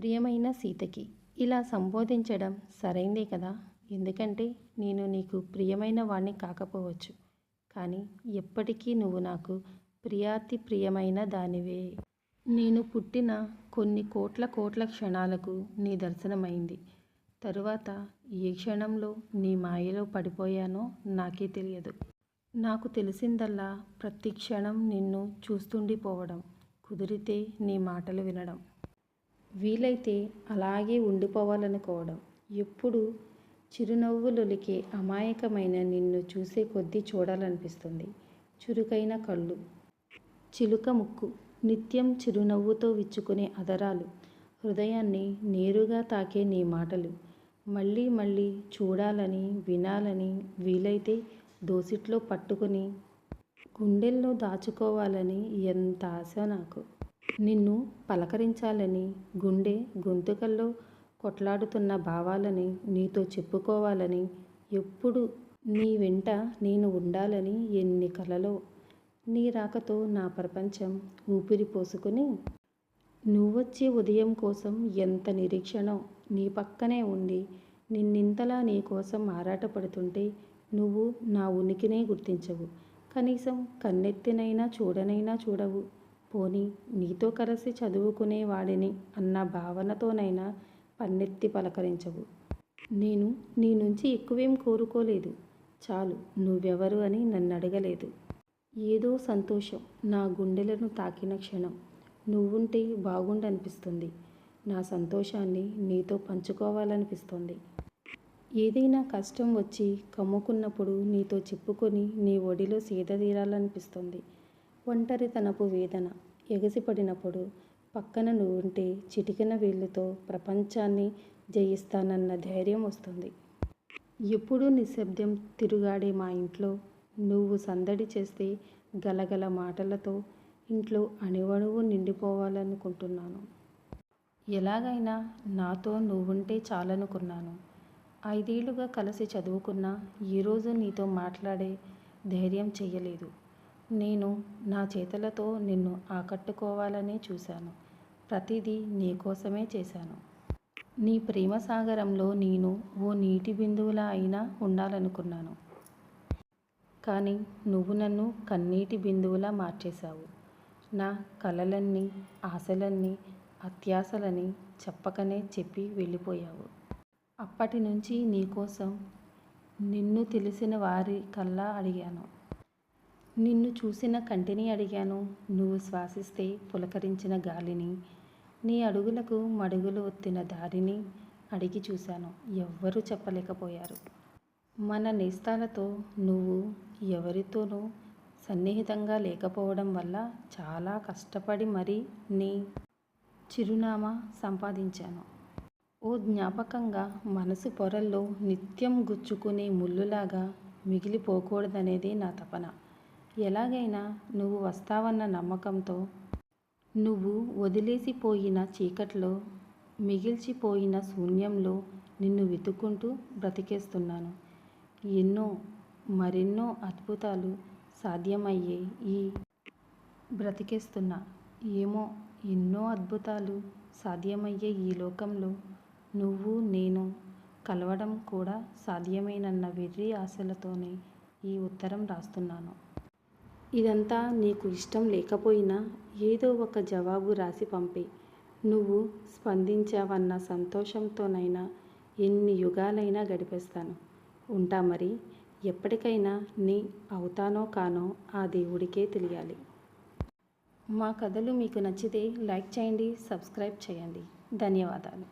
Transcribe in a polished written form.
ప్రియమైన సీతకి ఇలా సంబోధించడం సరైందే కదా. ఎందుకంటే నేను నీకు ప్రియమైన వాణ్ణి కాకపోవచ్చు, కానీ ఎప్పటికీ నువ్వు నాకు ప్రియాతి ప్రియమైన దానివే. నేను పుట్టిన కొన్ని కోట్ల కోట్ల క్షణాలకు నీ దర్శనమైంది. తరువాత ఏ క్షణంలో నీ మాయలో పడిపోయానో నాకే తెలియదు. నాకు తెలిసిందల్లా ప్రతి క్షణం నిన్ను చూస్తుండిపోవడం, కుదిరితే నీ మాటలు వినడం, వీలైతే అలాగే ఉండిపోవాలనుకోవడం. ఎప్పుడు చిరునవ్వులొలికే అమాయకమైన నిన్ను చూసే కొద్దీ చూడాలనిపిస్తుంది. చురుకైన కళ్ళు, చిలుక ముక్కు, నిత్యం చిరునవ్వుతో విచ్చుకునే అదరాలు, హృదయాన్ని నేరుగా తాకే నీ మాటలు మళ్ళీ మళ్ళీ చూడాలని, వినాలని, వీలైతే దోసిట్లో పట్టుకుని గుండెల్లో దాచుకోవాలని ఎంత ఆశ నాకు. నిన్ను పలకరించాలని, గుండె గొంతుకల్లో కొట్లాడుతున్న భావాలని నీతో చెప్పుకోవాలని, ఎప్పుడు నీ వెంట నేను ఉండాలని ఎన్ని కలలో. నీ రాకతో నా ప్రపంచం ఊపిరి పోసుకుని, నువ్వొచ్చే ఉదయం కోసం ఎంత నిరీక్షణో. నీ పక్కనే ఉండి నిన్నింతలా నీ కోసం ఆరాటపడుతుంటే నువ్వు నా ఉనికినే గుర్తించవు. కనీసం కన్నెత్తినైనా చూడనైనా చూడవు. పోనీ నీతో కలిసి చదువుకునేవాడిని అన్న భావనతోనైనా పన్నెత్తి పలకరించవు. నేను నీ నుంచి ఎక్కువేం కోరుకోలేదు. చాలు, నువ్వెవరు అని నన్ను అడగలేదు. ఏదో సంతోషం నా గుండెలను తాకిన క్షణం నువ్వుంటే బాగుండనిపిస్తుంది. నా సంతోషాన్ని నీతో పంచుకోవాలనిపిస్తుంది. ఏదైనా కష్టం వచ్చి కమ్ముకున్నప్పుడు నీతో చెప్పుకొని నీ ఒడిలో సేదతీరాలనిపిస్తుంది. ఒంటరితనపు వేదన ఎగసిపడినప్పుడు పక్కన నువ్వుంటే చిటికెన వేళ్ళతో ప్రపంచాన్ని జయిస్తానన్న ధైర్యం వస్తుంది. ఎప్పుడూ నిశ్శబ్దం తిరుగాడే మా ఇంట్లో నువ్వు సందడి చేస్తే గలగల మాటలతో ఇంట్లో అణువణువు నిండిపోవాలనుకుంటున్నాను. ఎలాగైనా నాతో నువ్వుంటే చాలనుకున్నాను. 5 ఏళ్లుగా కలిసి చదువుకున్నా ఈ రోజు నీతో మాట్లాడే ధైర్యం చెయ్యలేదు. నేను నా చేతులతో నిన్ను ఆకట్టుకోవాలనే చూశాను. ప్రతిదీ నీకోసమే చేశాను. నీ ప్రేమ సాగరంలో నేను ఓ నీటి బిందువులా అయినా ఉండాలనుకున్నాను. కానీ నువ్వు నన్ను కన్నీటి బిందువులా మార్చేశావు. నా కలలన్నీ, ఆశలన్నీ, అత్యాశలని చెప్పకనే చెప్పి వెళ్ళిపోయావు. అప్పటి నుంచి నీకోసం నిన్ను తెలిసిన వారి కల్లా అడిగాను. నిన్ను చూసిన కంటిని అడిగాను. నువ్వు శ్వాసిస్తే పులకరించిన గాలిని, నీ అడుగులకు మడుగులు ఒత్తిన దారిని అడిగి చూశాను. ఎవ్వరూ చెప్పలేకపోయారు. మన నేస్తాలతో నువ్వు ఎవరితోనూ సన్నిహితంగా లేకపోవడం వల్ల చాలా కష్టపడి మరీ నీ చిరునామా సంపాదించాను. ఓ జ్ఞాపకంగా మనసు పొరల్లో నిత్యం గుచ్చుకునే ముల్లులాగా మిగిలిపోకూడదనేదే నా తపన. ఎలాగైనా నువ్వు వస్తావన్న నమ్మకంతో, నువ్వు వదిలేసిపోయిన చీకట్లో, మిగిల్చిపోయిన శూన్యంలో నిన్ను వెతుక్కుంటూ బ్రతికేస్తున్నాను. ఎన్నో, మరెన్నో అద్భుతాలు సాధ్యమయ్యే ఈ బ్రతికేస్తున్నా. ఏమో, ఎన్నో అద్భుతాలు సాధ్యమయ్యే ఈ లోకంలో నువ్వు నేను కలవడం కూడా సాధ్యమేనన్న వెర్రి ఆశలతోనే ఈ ఉత్తరం రాస్తున్నాను. ఇదంతా నీకు ఇష్టం లేకపోయినా ఏదో ఒక జవాబు రాసి పంపే. నువ్వు స్పందించావన్న సంతోషంతోనైనా ఎన్ని యుగాలైనా గడిపేస్తాను. ఉంటా మరి. ఎప్పటికైనా నీ అవుతానో కానో ఆ దేవుడికే తెలియాలి. మా కథలు మీకు నచ్చితే లైక్ చేయండి, సబ్స్క్రైబ్ చేయండి. ధన్యవాదాలు.